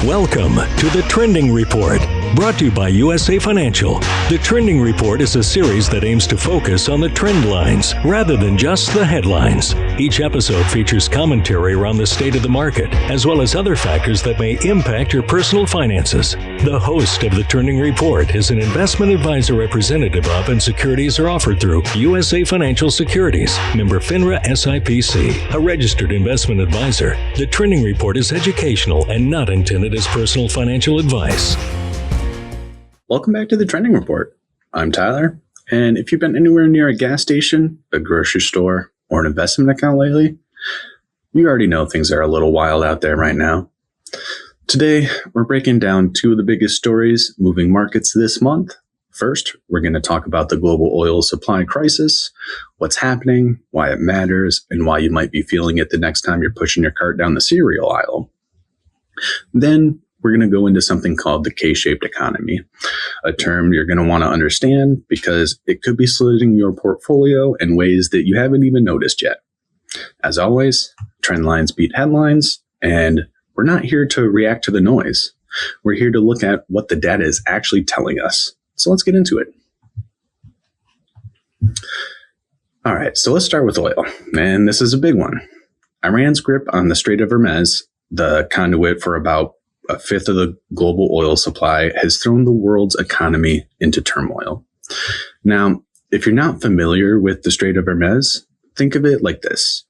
Welcome to the Trending Report, brought to you by USA Financial. The Trending Report is a series that aims to focus on the trend lines rather than just the headlines. Each episode features commentary around the state of the market, as well as other factors that may impact your personal finances. The host of the Trending Report is an investment advisor representative of and securities are offered through USA Financial Securities, member FINRA SIPC, a registered investment advisor. The Trending Report is educational and not intended as personal financial advice. Welcome back to the Trending Report. I'm Tyler, and if you've been anywhere near a gas station, a grocery store, or an investment account lately, you already know things are a little wild out there right now. Today, we're breaking down two of the biggest stories moving markets this month. First, we're going to talk about the global oil supply crisis, what's happening, why it matters, and why you might be feeling it the next time you're pushing your cart down the cereal aisle. Then, we're going to go into something called the K-shaped economy, a term you're going to want to understand because it could be slitting your portfolio in ways that you haven't even noticed yet. As always, trend lines beat headlines, and we're not here to react to the noise. We're here to look at what the data is actually telling us. So let's get into it. All right, so let's start with oil, and this is a big one. Iran's grip on the Strait of Hormuz, the conduit for about a fifth of the global oil supply, has thrown the world's economy into turmoil. Now, if you're not familiar with the Strait of Hormuz, think of it like this.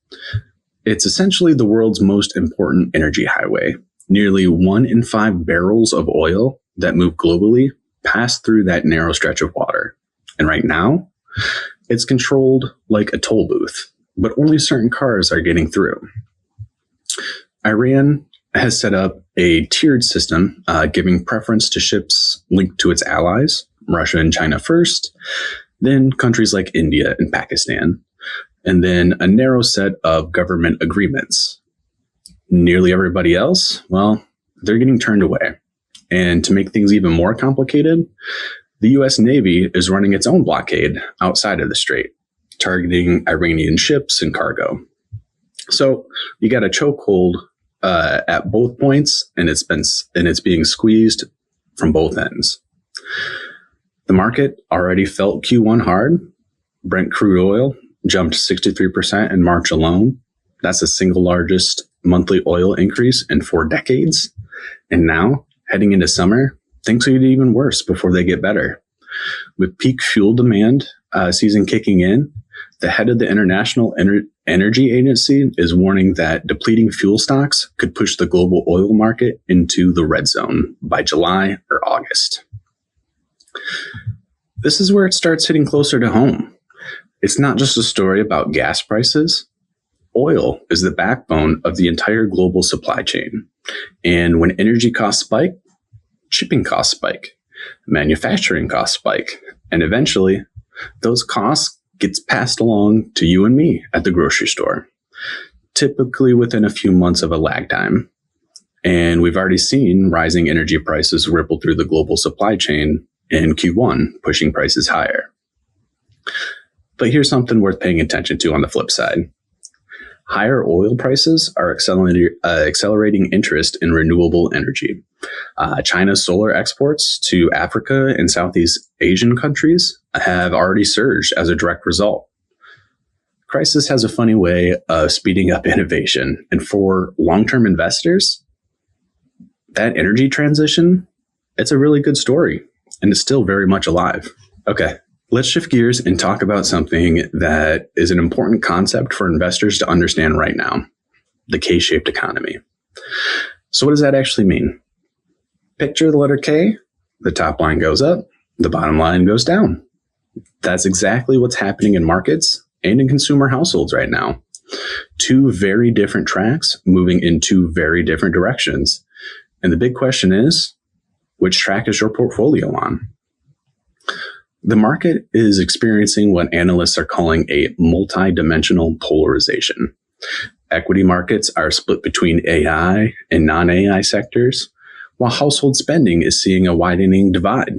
It's essentially the world's most important energy highway. Nearly 1 in 5 barrels of oil that move globally pass through that narrow stretch of water. And right now, it's controlled like a toll booth, but only certain cars are getting through. Iran has set up a tiered system, giving preference to ships linked to its allies, Russia and China first, then countries like India and Pakistan, and then a narrow set of government agreements. Nearly everybody else, well, they're getting turned away. And to make things even more complicated, the U.S. Navy is running its own blockade outside of the strait, targeting Iranian ships and cargo. So you got a chokehold at both points, and it's being squeezed from both ends. The market already felt Q1 hard. Brent crude oil jumped 63% in March alone. That's the single largest monthly oil increase in 4 decades. And now, heading into summer, things will get even worse before they get better. With peak fuel demand season kicking in, the head of the International Energy Agency is warning that depleting fuel stocks could push the global oil market into the red zone by July or August. This is where it starts hitting closer to home. It's not just a story about gas prices. Oil is the backbone of the entire global supply chain. And when energy costs spike, shipping costs spike, manufacturing costs spike, and eventually those costs gets passed along to you and me at the grocery store, typically within a few months of a lag time. And we've already seen rising energy prices ripple through the global supply chain in Q1, pushing prices higher. But here's something worth paying attention to on the flip side. Higher oil prices are accelerating interest in renewable energy. China's solar exports to Africa and Southeast Asian countries have already surged as a direct result. Crisis has a funny way of speeding up innovation, and for long-term investors, that energy transition, it's a really good story, and it's still very much alive. Okay, let's shift gears and talk about something that is an important concept for investors to understand right now, the K-shaped economy. So what does that actually mean? Picture the letter K, the top line goes up, the bottom line goes down. That's exactly what's happening in markets and in consumer households right now. 2 very different tracks moving in 2 very different directions. And the big question is, which track is your portfolio on? The market is experiencing what analysts are calling a multi-dimensional polarization. Equity markets are split between AI and non-AI sectors, while household spending is seeing a widening divide.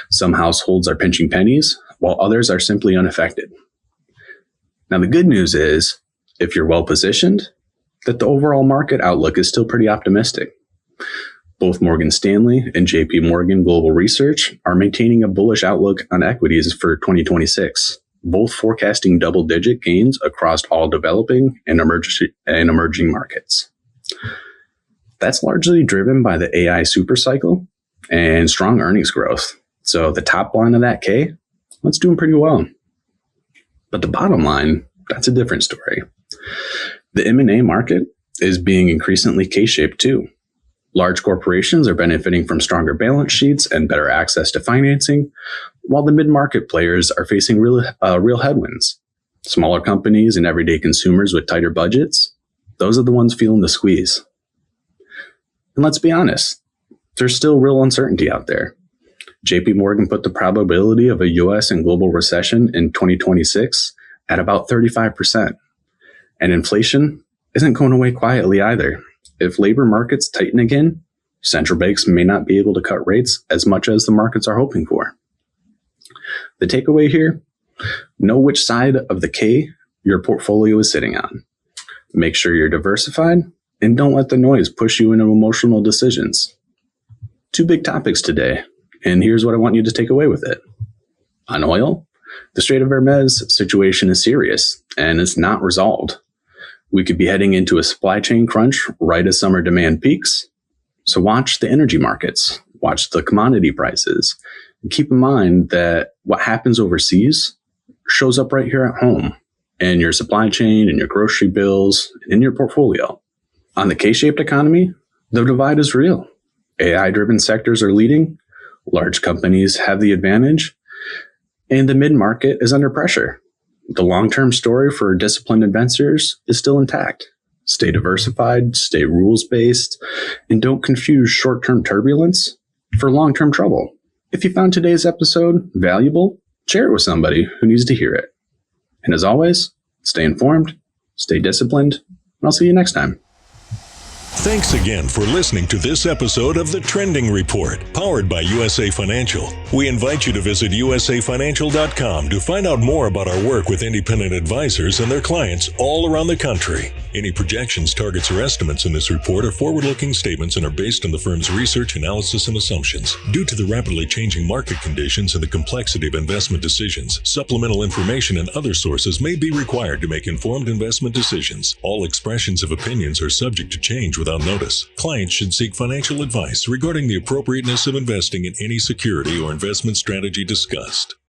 Some households are pinching pennies, while others are simply unaffected. Now, the good news is, if you're well positioned, that the overall market outlook is still pretty optimistic. Both Morgan Stanley and JP Morgan Global Research are maintaining a bullish outlook on equities for 2026, both forecasting double-digit gains across all developing and emerging markets. That's largely driven by the AI supercycle and strong earnings growth. So the top line of that K, that's doing pretty well. But the bottom line, that's a different story. The M&A market is being increasingly K-shaped too. Large corporations are benefiting from stronger balance sheets and better access to financing, while the mid-market players are facing real headwinds. Smaller companies and everyday consumers with tighter budgets, those are the ones feeling the squeeze. And let's be honest, there's still real uncertainty out there. JP Morgan put the probability of a US and global recession in 2026 at about 35%. And inflation isn't going away quietly either. If labor markets tighten again, central banks may not be able to cut rates as much as the markets are hoping for. The takeaway here, know which side of the K your portfolio is sitting on. Make sure you're diversified and don't let the noise push you into emotional decisions. Two big topics today, and here's what I want you to take away with it. On oil, the Strait of Hormuz situation is serious and it's not resolved. We could be heading into a supply chain crunch right as summer demand peaks. So watch the energy markets, watch the commodity prices, and keep in mind that what happens overseas shows up right here at home in your supply chain, in your grocery bills, in your portfolio. On the K-shaped economy, the divide is real. AI-driven sectors are leading, large companies have the advantage, and the mid-market is under pressure. The long-term story for disciplined investors is still intact. Stay diversified, stay rules-based, and don't confuse short-term turbulence for long-term trouble. If you found today's episode valuable, share it with somebody who needs to hear it. And as always, stay informed, stay disciplined, and I'll see you next time. Thanks again for listening to this episode of The Trending Report, powered by USA Financial. We invite you to visit usafinancial.com to find out more about our work with independent advisors and their clients all around the country. Any projections, targets, or estimates in this report are forward-looking statements and are based on the firm's research, analysis, and assumptions. Due to the rapidly changing market conditions and the complexity of investment decisions, supplemental information and other sources may be required to make informed investment decisions. All expressions of opinions are subject to change without notice. Clients should seek financial advice regarding the appropriateness of investing in any security or investment strategy discussed.